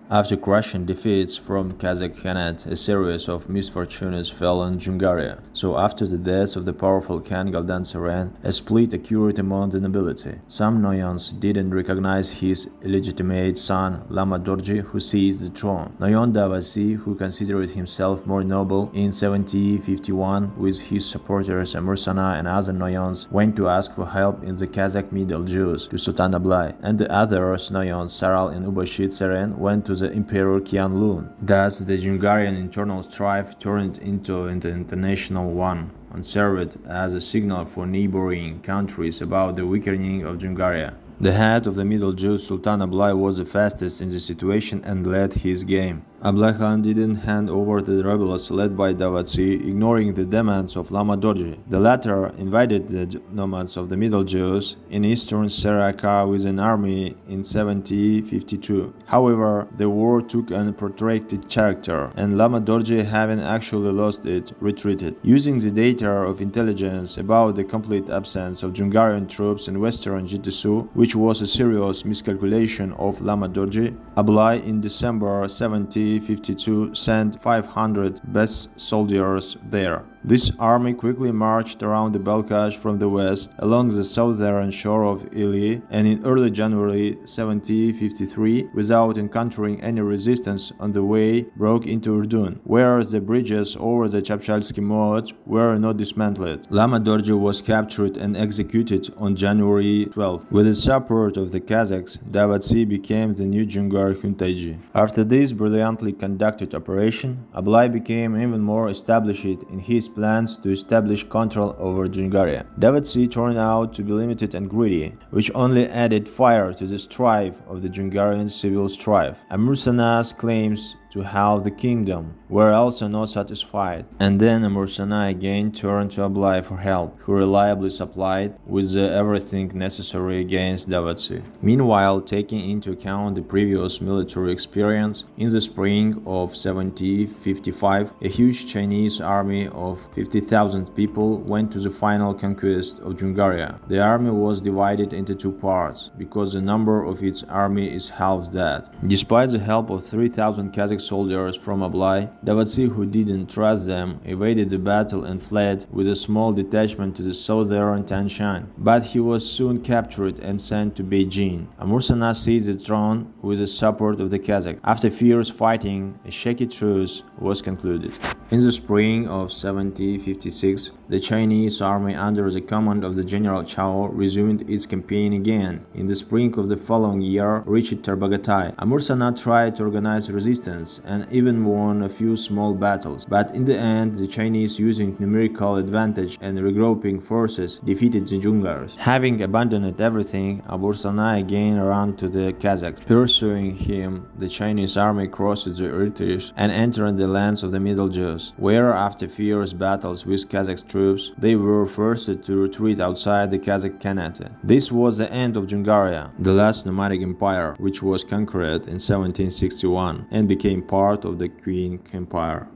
After crushing defeats from Kazakh Khanate, a series of misfortunes fell on Jungaria. So after the death of the powerful Khan Galdan Saran, a split occurred among the nobility. Some Noyons didn't recognize his illegitimate son Lama Dorji, who seized the throne. Noyon Davasi, who considered himself more noble, in 1751 with his supporters Amir Sana and other Noyons went to ask for help in the Kazakh Middle Jews to Sultan Ablai, and the others Noyons, Saral and Ubashid Seren, went to the Emperor Qian Lun. Thus, the Jungarian internal strife turned into an international one and served as a signal for neighboring countries about the weakening of Jungaria. The head of the Middle Jews, Sultan Ablai, was the fastest in the situation and led his game. Ablai Khan didn't hand over the rebels led by Davatsi, ignoring the demands of Lama Dorji. The latter invited the nomads of the Middle Jews in eastern Saraka with an army in 1752. However, the war took a protracted character, and Lama Dorji, having actually lost it, retreated. Using the data of intelligence about the complete absence of Jungarian troops in western Jitisu, which was a serious miscalculation of Lama Dorji, Ablai in December 1752 sent 500 best soldiers there. This army quickly marched around the Balkhash from the west along the southern shore of Ili, and in early January 1753, without encountering any resistance on the way, broke into Urdun, where the bridges over the Chapchalsky Moat were not dismantled. Lama Dorji was captured and executed on January 12. With the support of the Kazakhs, Davatsi became the new Jungar Huntaji. After this brilliantly conducted operation, Ablai became even more established in his plans to establish control over Jungaria. Davatsi turned out to be limited and greedy, which only added fire to the strife of the Jungarian civil strife. Amir Sana's claims to have the kingdom were also not satisfied, and then Amir Sana again turned to Ablai for help, who reliably supplied with everything necessary against Davatsi. Meanwhile, taking into account the previous military experience, in the spring of 1755, a huge Chinese army of 50,000 people went to the final conquest of Jungaria. The army was divided into two parts, because the number of its army is half that. Despite the help of 3,000 Kazakh soldiers from Ablai, Davatsi, who didn't trust them, evaded the battle and fled with a small detachment to the southern Tanshan. But he was soon captured and sent to Beijing. Amir Sana seized the throne with the support of the Kazakhs. After fierce fighting, a shaky truce was concluded. In the spring of 1756, the Chinese army under the command of the General Chao resumed its campaign again. In the spring of the following year, reached Tarbagatai. Amir Sana tried to organize resistance and even won a few small battles, but in the end, the Chinese, using numerical advantage and regrouping forces, defeated the Jungars. Having abandoned everything, Amir Sana again ran to the Kazakhs. Pursuing him, the Chinese army crossed the Irtysh and entered the lands of the Middle Jews, where, after fierce battles with Kazakh troops, they were forced to retreat outside the Kazakh Khanate. This was the end of Jungaria, the last nomadic empire, which was conquered in 1761 and became part of the Qing Empire.